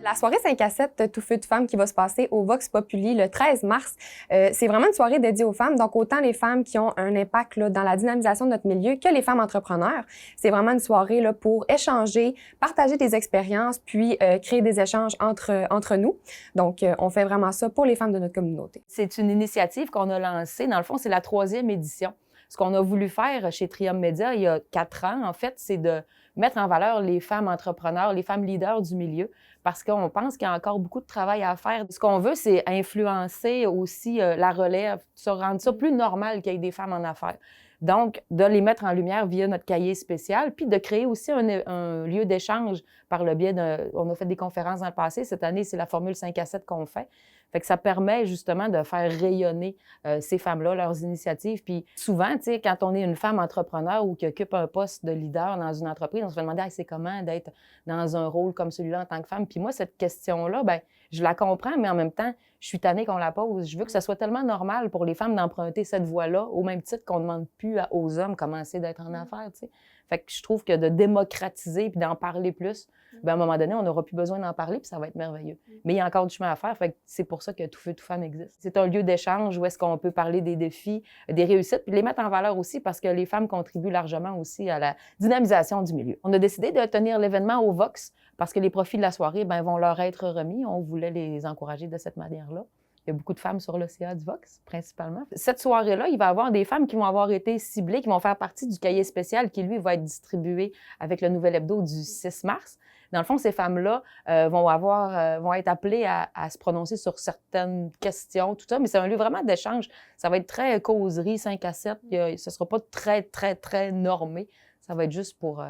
La soirée 5 à 7 Tout feu, toute femme qui va se passer au Vox Populi le 13 mars, c'est vraiment une soirée dédiée aux femmes, donc autant les femmes qui ont un impact là, dans la dynamisation de notre milieu que les femmes entrepreneurs. C'est vraiment une soirée là, pour échanger, partager des expériences, puis créer des échanges entre nous. Donc, on fait vraiment ça pour les femmes de notre communauté. C'est une initiative qu'on a lancée. Dans le fond, c'est la 3e édition. Ce qu'on a voulu faire chez Trium Media il y a 4 ans, en fait, c'est de mettre en valeur les femmes entrepreneurs, les femmes leaders du milieu, parce qu'on pense qu'il y a encore beaucoup de travail à faire. Ce qu'on veut, c'est influencer aussi la relève, rendre ça plus normal qu'il y ait des femmes en affaires. Donc, de les mettre en lumière via notre cahier spécial, puis de créer aussi un lieu d'échange par le biais de... On a fait des conférences dans le passé. Cette année, c'est la formule 5 à 7 qu'on fait. Fait que ça permet justement de faire rayonner ces femmes-là, leurs initiatives. Puis souvent, tu sais, quand on est une femme entrepreneur ou qui occupe un poste de leader dans une entreprise, on se fait demander c'est comment d'être dans un rôle comme celui-là en tant que femme. Puis moi, cette question-là, bien, je la comprends, mais en même temps, je suis tannée qu'on la pose. Je veux que ça soit tellement normal pour les femmes d'emprunter cette voie-là, au même titre qu'on ne demande plus aux hommes comment c'est d'être en affaires, tu sais. Fait que je trouve que de démocratiser puis d'en parler plus, bien, à un moment donné, on n'aura plus besoin d'en parler puis ça va être merveilleux. Mais il y a encore du chemin à faire, fait que c'est pour ça que Tout feu, toute femme existe. C'est un lieu d'échange où est-ce qu'on peut parler des défis, des réussites, puis les mettre en valeur aussi parce que les femmes contribuent largement aussi à la dynamisation du milieu. On a décidé de tenir l'événement au Vox parce que les profits de la soirée bien, vont leur être remis. On voulait les encourager de cette manière-là. Il y a beaucoup de femmes sur l'OCA du Vox, principalement. Cette soirée-là, il va y avoir des femmes qui vont avoir été ciblées, qui vont faire partie du cahier spécial qui, lui, va être distribué avec le nouvel hebdo du 6 mars. Dans le fond, ces femmes-là vont être appelées à se prononcer sur certaines questions, tout ça, mais c'est un lieu vraiment d'échange. Ça va être très causerie, 5 à 7. Ce ne sera pas très, très, très normé. Ça va être juste pour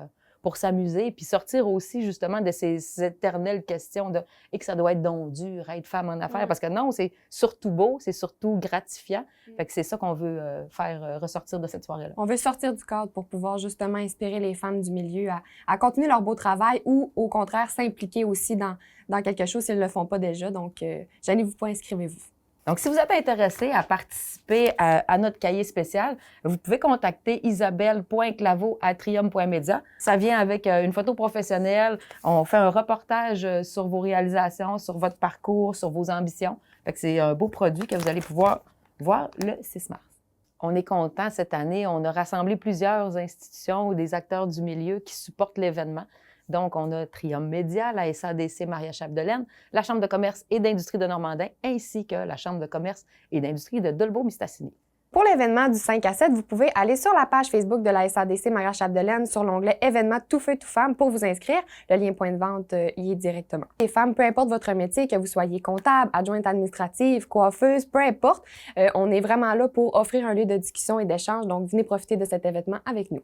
s'amuser, puis sortir aussi justement de ces éternelles questions de « et que ça doit être donc dur, être femme en affaires », parce que non, c'est surtout beau, c'est surtout gratifiant. Fait que c'est ça qu'on veut faire ressortir de cette soirée-là. On veut sortir du cadre pour pouvoir justement inspirer les femmes du milieu à continuer leur beau travail ou au contraire s'impliquer aussi dans quelque chose s'ils ne le font pas déjà. Donc, gênez-vous pas, inscrivez-vous. Donc, si vous êtes intéressé à participer à notre cahier spécial, vous pouvez contacter isabelle.claveau@trium.media. Ça vient avec une photo professionnelle. On fait un reportage sur vos réalisations, sur votre parcours, sur vos ambitions. Fait que c'est un beau produit que vous allez pouvoir voir le 6 mars. On est content cette année. On a rassemblé plusieurs institutions ou des acteurs du milieu qui supportent l'événement. Donc, on a Trium Media, la SADC Maria-Chapdelaine, la Chambre de commerce et d'industrie de Normandin, ainsi que la Chambre de commerce et d'industrie de Dolbeau-Mistassini. Pour l'événement du 5 à 7, vous pouvez aller sur la page Facebook de la SADC Maria-Chapdelaine sur l'onglet « Événements Tout feu, toute femme » pour vous inscrire. Le lien point de vente y est directement. Les femmes, peu importe votre métier, que vous soyez comptable, adjointe administrative, coiffeuse, peu importe, on est vraiment là pour offrir un lieu de discussion et d'échange. Donc, venez profiter de cet événement avec nous.